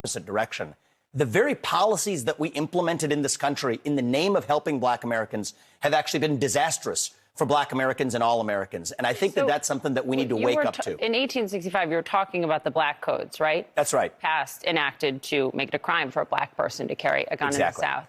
opposite direction. The very policies that we implemented in this country in the name of helping black Americans have actually been disastrous for black Americans and all Americans. And I think that that's something that we need to wake up to. In 1865, you were talking about the black codes, right? That's right. Passed, enacted to make it a crime for a black person to carry a gun in the South.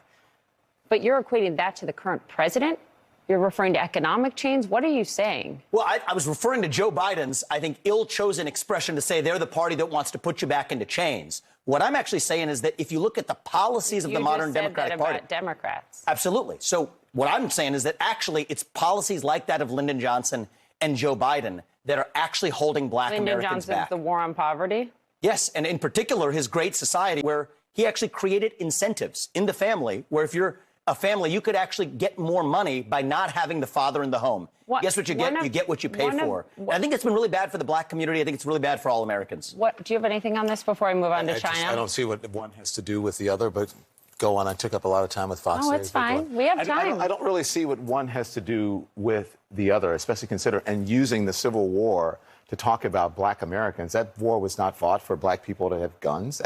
But you're equating that to the current president? You're referring to economic change? What are you saying? Well, I was referring to Joe Biden's, I think, ill-chosen expression to say they're the party that wants to put you back into chains. What I'm actually saying is that if you look at the policies of the modern Democratic Party... about Democrats. Absolutely. So what I'm saying is that actually it's policies like that of Lyndon Johnson and Joe Biden that are actually holding black Americans back. The war on poverty? Yes, and in particular, his Great Society, where he actually created incentives in the family, where if you're a family, you could actually get more money by not having the father in the home. Guess what you get? You get what you pay for. I think it's been really bad for the black community. I think it's really bad for all Americans. Do you have anything on this before I move on to China? I don't see what one has to do with the other, but go on. I took up a lot of time with Fox. Oh, it's fine. We have time. I don't really see what one has to do with the other, especially and using the Civil War to talk about black Americans. That war was not fought for black people to have guns.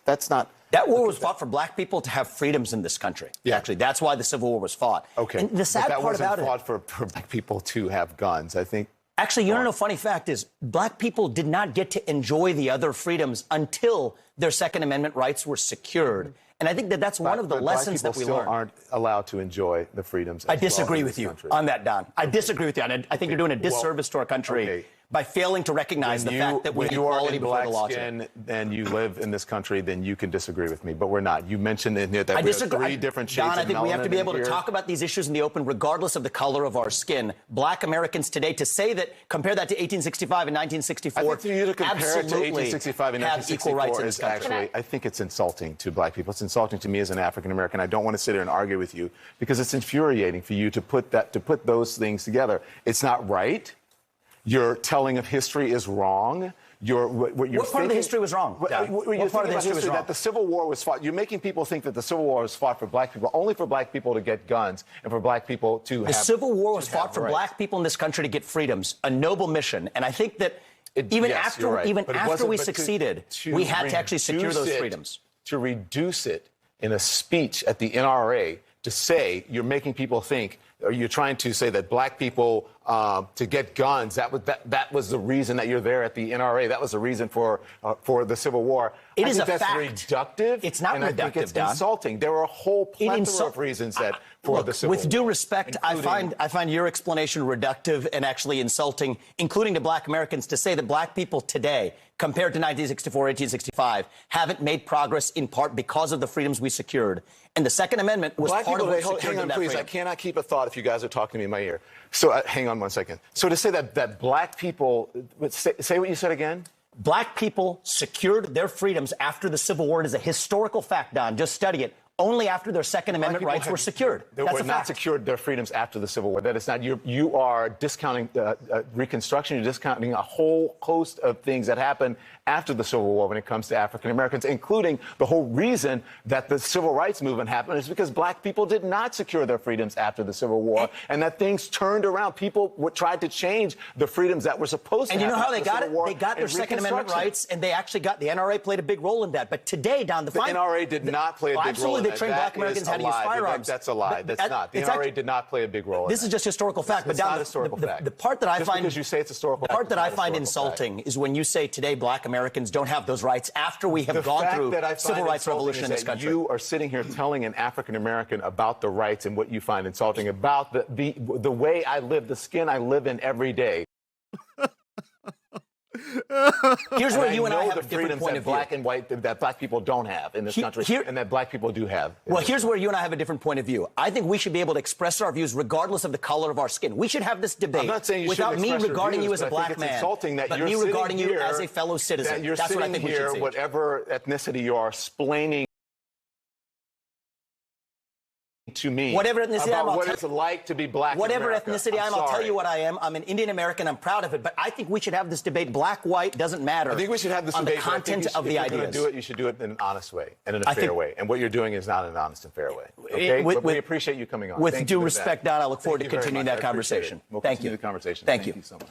That's not... That war was fought for black people to have freedoms in this country. Yeah. Actually, that's why the Civil War was fought. Okay. And the sad part about it... that wasn't fought for black people to have guns, I think. Actually, you know, the funny fact is, black people did not get to enjoy the other freedoms until their Second Amendment rights were secured. And I think that that's one of the lessons that we learned. Black people still aren't allowed to enjoy the freedoms. I disagree with you on that, Don. I disagree with you. And I think you're doing a disservice to our country by failing to recognize the fact that we have equality before the law. And you live in this country, then you can disagree with me. But we're not. You mentioned in here that we have three different shades of melanin. Don, I think we have to be able to talk about these issues in the open, regardless of the color of our skin. Black Americans today, to say that, compare that to 1865 and 1964, I think for you to compare it to 1865 and 1964 is actually, I think it's insulting to black people. It's insulting to me as an African American. I don't want to sit here and argue with you because it's infuriating for you to put those things together. It's not right. Your telling of history is wrong. What part of the history was wrong? What part of the history was wrong? That the Civil War was fought. You're making people think that the Civil War was fought for black people, only for black people to get guns and for black people to have... The Civil War was fought for black people in this country to get freedoms, a noble mission. And I think that even after we succeeded, we had to actually secure those freedoms. To reduce it in a speech at the NRA to say you're making people think, or you're trying to say that black people to get guns, that was the reason that you're there at the NRA. That was the reason for the Civil War. It is a fact. That's reductive. It's not reductive, I think it's Don. insulting. There are a whole plethora of reasons for the Civil War. With due respect, I find your explanation reductive and actually insulting, including to black Americans, to say that black people today, compared to 1964, 1865, haven't made progress in part because of the freedoms we secured. And the Second Amendment was part of what secured them that freedom. I cannot keep a thought if you guys are talking to me in my ear. So hang on one second. So to say that black people, say what you said again. Black people secured their freedoms after the Civil War. It is a historical fact, Don. Just study it. Only after their Second Amendment rights were secured. They were not secured their freedoms after the Civil War. That is not. You are discounting Reconstruction. You're discounting a whole host of things that happened after the Civil War when it comes to African Americans, including the whole reason that the Civil Rights Movement happened is because black people did not secure their freedoms after the Civil War, and that things turned around. People tried to change the freedoms that were supposed to happen. And you know how they got it? They got their Second Amendment rights, and they actually got the NRA played a big role in that. But today, Don, the NRA did not play a big role in that. They trained black Americans how to use firearms. That's a lie. That's not. The NRA did not play a big role in that. This is just historical fact. But Don, the part that I find... because you say it's historical fact. The part that I find insulting is when you say today black Americans don't have those rights after we have gone through civil rights revolution in this country. You are sitting here telling an African American about the rights and what you find insulting about the way I live, the skin I live in every day. Here's where you and I have a different point of view. Black and white that black people don't have in this country, and that black people do have. Well, here's where you and I have a different point of view. I think we should be able to express our views regardless of the color of our skin. We should have this debate without me regarding you as a black man, but me regarding you as a fellow citizen. That's what I think we should see. Whatever ethnicity you are, explaining to me whatever ethnicity about what it's like to be black. Whatever ethnicity I am, I'll tell you what I am. I'm an Indian American. I'm proud of it. But I think we should have this debate. Black, white, doesn't matter. I think we should have this debate. The content of the ideas. If you're going to do it, you should do it in an honest way and in a fair way. And what you're doing is not an honest and fair way. Okay? But we appreciate you coming on. With due respect, Don, I look forward to continuing that conversation. We'll continue the conversation. Thank you so much.